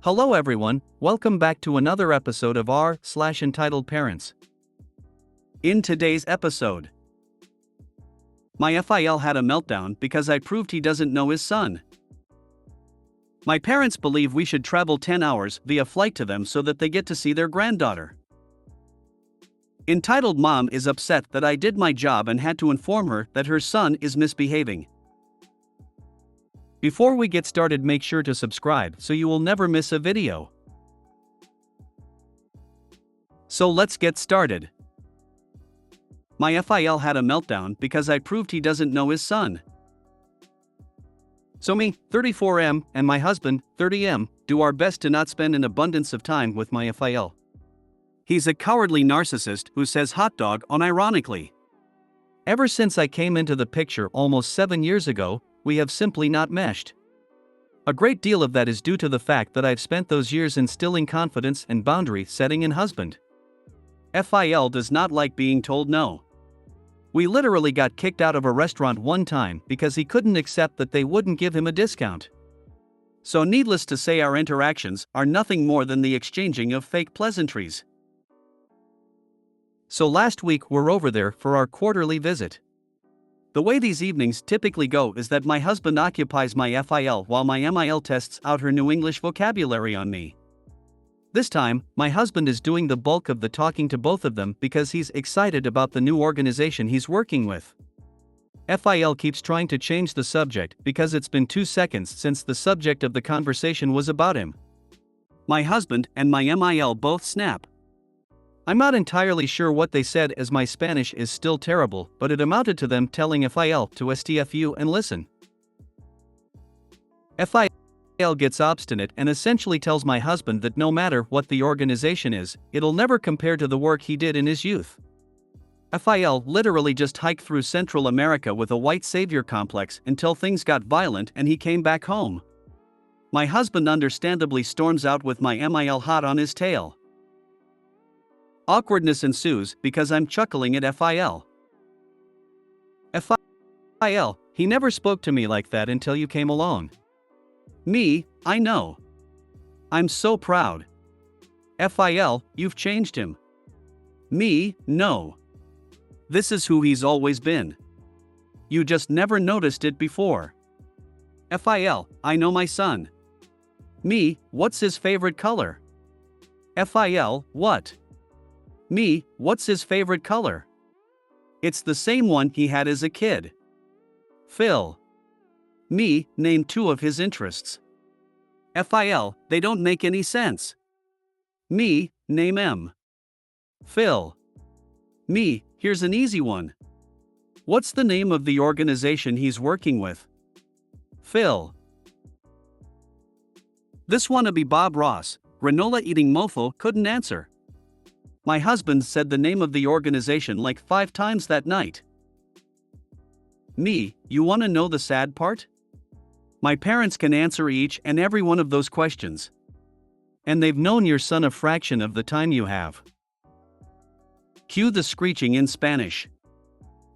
Hello everyone, welcome back to another episode of r/Entitled Parents. In today's episode, my FIL had a meltdown because I proved he doesn't know his son. My parents believe we should travel 10 hours via flight to them so that they get to see their granddaughter. Entitled Mom is upset that I did my job and had to inform her that her son is misbehaving. Before we get started, make sure to subscribe so you will never miss a video. So let's get started. My FIL had a meltdown because I proved he doesn't know his son. So me, 34M, and my husband, 30M, do our best to not spend an abundance of time with my FIL. He's a cowardly narcissist who says hot dog unironically. Ever since I came into the picture almost 7 years ago, we have simply not meshed. A great deal of that is due to the fact that I've spent those years instilling confidence and boundary setting in husband. FIL does not like being told no. We literally got kicked out of a restaurant one time because he couldn't accept that they wouldn't give him a discount. So needless to say, our interactions are nothing more than the exchanging of fake pleasantries. So last week we're over there for our quarterly visit. The way these evenings typically go is that my husband occupies my FIL while my MIL tests out her new English vocabulary on me. This time, my husband is doing the bulk of the talking to both of them because he's excited about the new organization he's working with. FIL keeps trying to change the subject because it's been 2 seconds since the subject of the conversation was about him. My husband and my MIL both snap. I'm not entirely sure what they said as my Spanish is still terrible, but it amounted to them telling FIL to STFU and listen. FIL gets obstinate and essentially tells my husband that no matter what the organization is, it'll never compare to the work he did in his youth. FIL literally just hiked through Central America with a white savior complex until things got violent and he came back home. My husband understandably storms out with my MIL hot on his tail. Awkwardness ensues because I'm chuckling at FIL. FIL, he never spoke to me like that until you came along. Me, I know. I'm so proud. FIL, you've changed him. Me, no. This is who he's always been. You just never noticed it before. FIL, I know my son. Me, what's his favorite color? FIL, what? Me, what's his favorite color? It's the same one he had as a kid. Phil. Me, name 2 of his interests. FIL, they don't make any sense. Me, name M. Phil. Me, here's an easy one. What's the name of the organization he's working with? Phil. This wannabe Bob Ross, granola-eating mofo, couldn't answer. My husband said the name of the organization like 5 times that night. Me, you wanna know the sad part? My parents can answer each and every one of those questions. And they've known your son a fraction of the time you have. Cue the screeching in Spanish.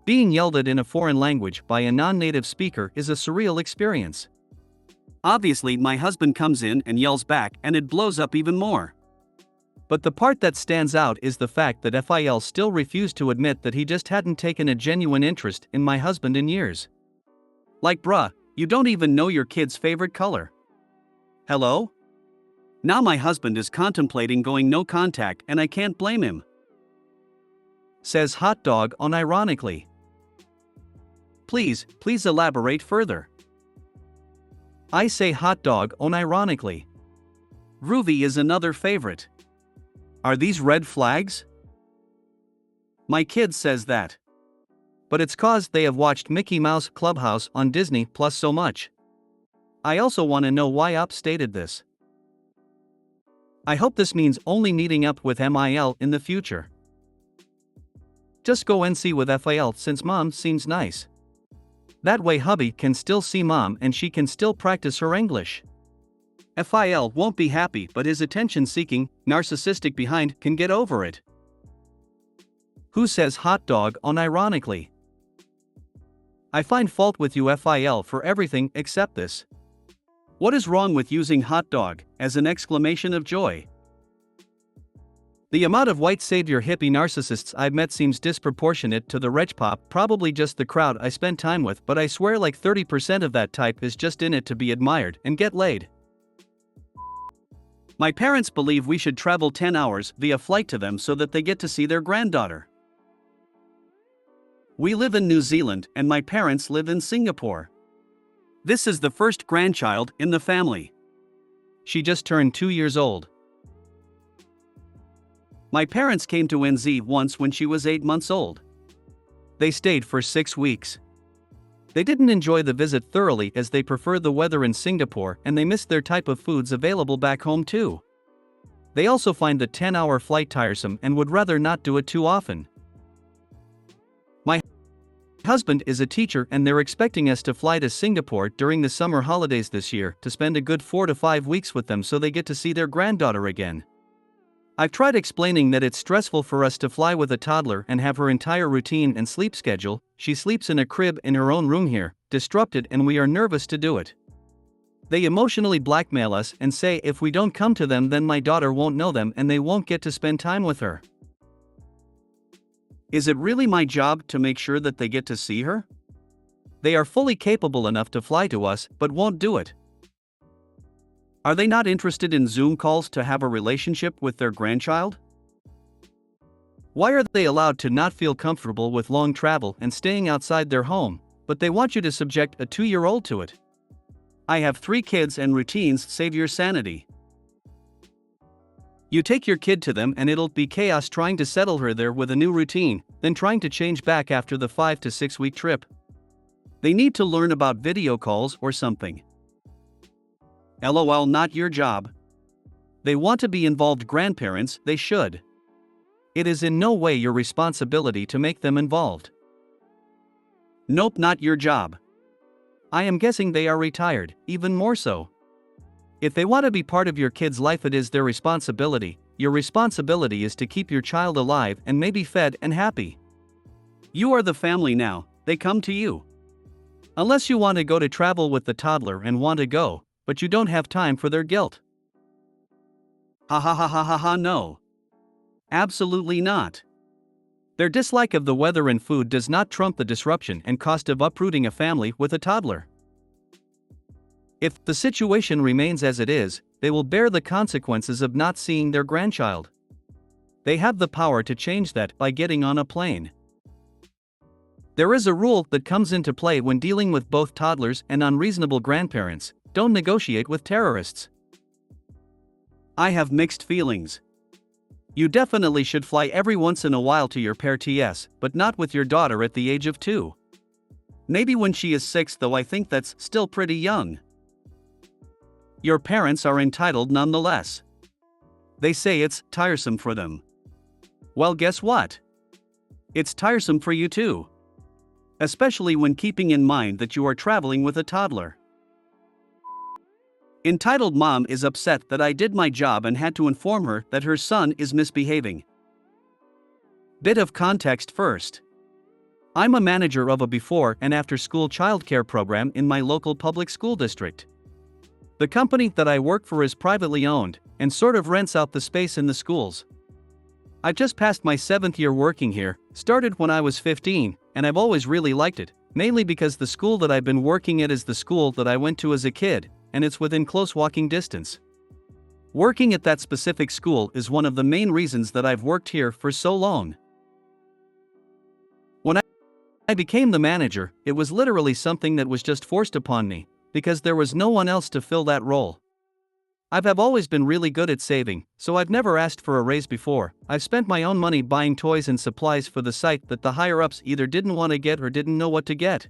Being yelled at in a foreign language by a non-native speaker is a surreal experience. Obviously, my husband comes in and yells back and it blows up even more. But the part that stands out is the fact that FIL still refused to admit that he just hadn't taken a genuine interest in my husband in years. Like bruh, you don't even know your kid's favorite color. Hello? Now my husband is contemplating going no contact and I can't blame him. Says hot dog unironically. Please elaborate further. I say hot dog unironically. Groovy is another favorite. Are these red flags? My kid says that. But it's cause they have watched Mickey Mouse Clubhouse on Disney Plus so much. I also want to know why Op stated this. I hope this means only meeting up with MIL in the future. Just go NC with FIL since mom seems nice. That way hubby can still see mom and she can still practice her English. FIL won't be happy, but his attention-seeking, narcissistic behind can get over it. Who says hot dog unironically? I find fault with you FIL for everything except this. What is wrong with using hot dog as an exclamation of joy? The amount of white savior hippie narcissists I've met seems disproportionate to the wretch pop, probably just the crowd I spend time with, but I swear like 30% of that type is just in it to be admired and get laid. My parents believe we should travel 10 hours via flight to them so that they get to see their granddaughter. We live in New Zealand and my parents live in Singapore. This is the first grandchild in the family. She just turned 2 years old. My parents came to NZ once when she was 8 months old. They stayed for 6 weeks. They didn't enjoy the visit thoroughly as they prefer the weather in Singapore and they missed their type of foods available back home too. They also find the 10-hour flight tiresome and would rather not do it too often. My husband is a teacher and they're expecting us to fly to Singapore during the summer holidays this year to spend a good 4 to 5 weeks with them so they get to see their granddaughter again. I've tried explaining that it's stressful for us to fly with a toddler and have her entire routine and sleep schedule. She sleeps in a crib in her own room here, disrupted, and we are nervous to do it. They emotionally blackmail us and say if we don't come to them then my daughter won't know them and they won't get to spend time with her. Is it really my job to make sure that they get to see her? They are fully capable enough to fly to us but won't do it. Are they not interested in Zoom calls to have a relationship with their grandchild? Why are they allowed to not feel comfortable with long travel and staying outside their home, but they want you to subject a 2-year-old to it? I have 3 kids and routines save your sanity. You take your kid to them and it'll be chaos trying to settle her there with a new routine, then trying to change back after the 5 to 6 week trip. They need to learn about video calls or something. LOL, not your job. They want to be involved grandparents, they should. It is in no way your responsibility to make them involved. Nope, not your job. I am guessing they are retired, even more so. If they want to be part of your kid's life, it is their responsibility. Your responsibility is to keep your child alive and maybe fed and happy. You are the family now, they come to you. Unless you want to go to travel with the toddler and want to go, but you don't have time for their guilt. Ha ha ha ha ha ha, no. Absolutely not. Their dislike of the weather and food does not trump the disruption and cost of uprooting a family with a toddler. If the situation remains as it is, they will bear the consequences of not seeing their grandchild. They have the power to change that by getting on a plane. There is a rule that comes into play when dealing with both toddlers and unreasonable grandparents: don't negotiate with terrorists. I have mixed feelings. You definitely should fly every once in a while to your parents, but not with your daughter at the age of 2. Maybe when she is 6, though I think that's still pretty young. Your parents are entitled nonetheless. They say it's tiresome for them. Well, guess what? It's tiresome for you too. Especially when keeping in mind that you are traveling with a toddler. Entitled mom is upset that I did my job and had to inform her that her son is misbehaving. Bit of context first. I'm a manager of a before and after school childcare program in my local public school district. The company that I work for is privately owned and sort of rents out the space in the schools. I've just passed my 7th year working here, started when I was 15, and I've always really liked it, mainly because the school that I've been working at is the school that I went to as a kid, and it's within close walking distance. Working at that specific school is one of the main reasons that I've worked here for so long. When I became the manager, it was literally something that was just forced upon me, because there was no one else to fill that role. I've always been really good at saving, so I've never asked for a raise before. I've spent my own money buying toys and supplies for the site that the higher-ups either didn't want to get or didn't know what to get.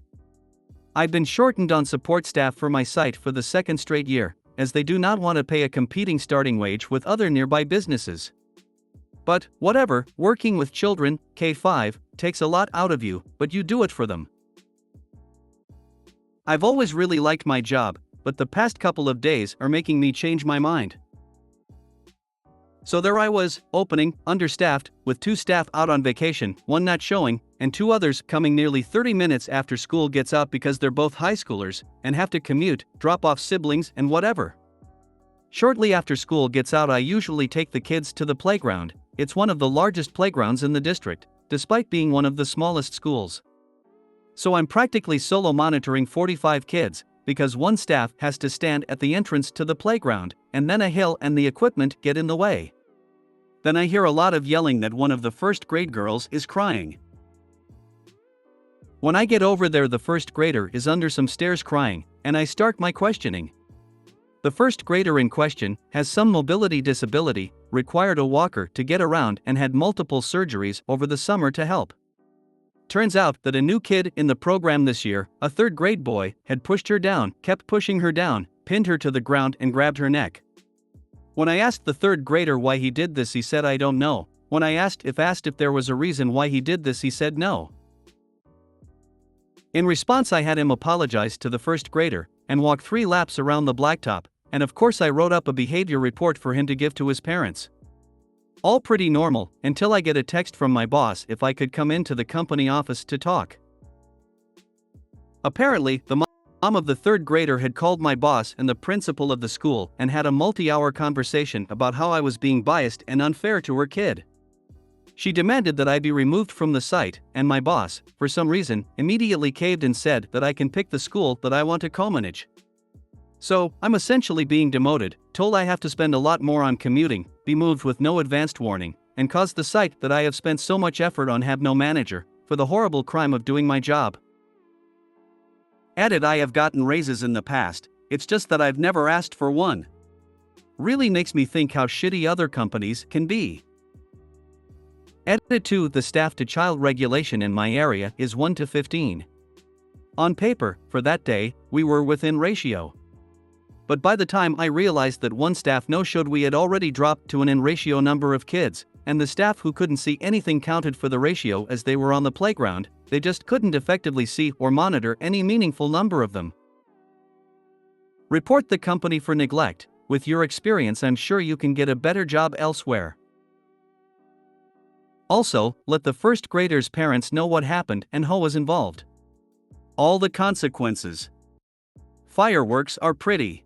I've been shortened on support staff for my site for the 2nd straight year, as they do not want to pay a competing starting wage with other nearby businesses. But, whatever, working with children, K-5, takes a lot out of you, but you do it for them. I've always really liked my job, but the past couple of days are making me change my mind. So there I was, opening, understaffed, with 2 staff out on vacation, 1 not showing, and 2 others coming nearly 30 minutes after school gets out because they're both high schoolers and have to commute, drop off siblings, and whatever. Shortly after school gets out, I usually take the kids to the playground. It's one of the largest playgrounds in the district, despite being one of the smallest schools. So I'm practically solo monitoring 45 kids, because one staff has to stand at the entrance to the playground, and then a hill and the equipment get in the way. Then I hear a lot of yelling that one of the first grade girls is crying. When I get over there, the first grader is under some stairs crying, and I start my questioning. The first grader in question has some mobility disability, required a walker to get around, and had multiple surgeries over the summer to help. Turns out that a new kid in the program this year, a third grade boy, had pushed her down, kept pushing her down, pinned her to the ground, and grabbed her neck. When I asked the third grader why he did this, he said, "I don't know." When I asked if there was a reason why he did this, he said no. In response, I had him apologize to the first grader and walk 3 laps around the blacktop, and of course I wrote up a behavior report for him to give to his parents. All pretty normal, until I get a text from my boss if I could come into the company office to talk. Apparently, the mom of the third grader had called my boss and the principal of the school and had a multi-hour conversation about how I was being biased and unfair to her kid. She demanded that I be removed from the site, and my boss, for some reason, immediately caved and said that I can pick the school that I want to co-manage. So, I'm essentially being demoted, told I have to spend a lot more on commuting, be moved with no advanced warning, and cause the site that I have spent so much effort on have no manager, for the horrible crime of doing my job. Added, I have gotten raises in the past, it's just that I've never asked for one. Really makes me think how shitty other companies can be. Added 2, the staff to child regulation in my area is 1 to 15. On paper, for that day, we were within ratio. But by the time I realized that one staff no-showed, we had already dropped to an in-ratio number of kids, and the staff who couldn't see anything counted for the ratio as they were on the playground. They just couldn't effectively see or monitor any meaningful number of them. Report the company for neglect. With your experience, I'm sure you can get a better job elsewhere. Also, let the first grader's parents know what happened and who was involved. All the consequences. Fireworks are pretty.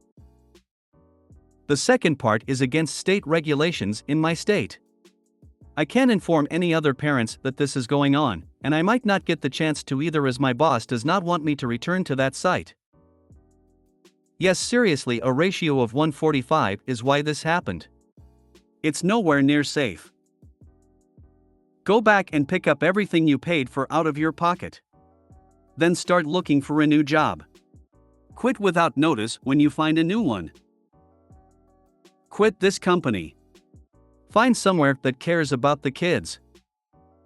The second part is against state regulations in my state. I can't inform any other parents that this is going on, and I might not get the chance to either, as my boss does not want me to return to that site. Yes, seriously, a ratio of 145 is why this happened. It's nowhere near safe. Go back and pick up everything you paid for out of your pocket. Then start looking for a new job. Quit without notice when you find a new one. Quit this company. Find somewhere that cares about the kids.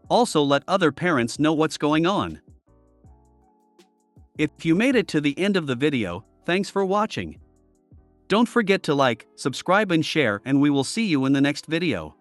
Also, let other parents know what's going on. If you made it to the end of the video, thanks for watching. Don't forget to like, subscribe and share, and we will see you in the next video.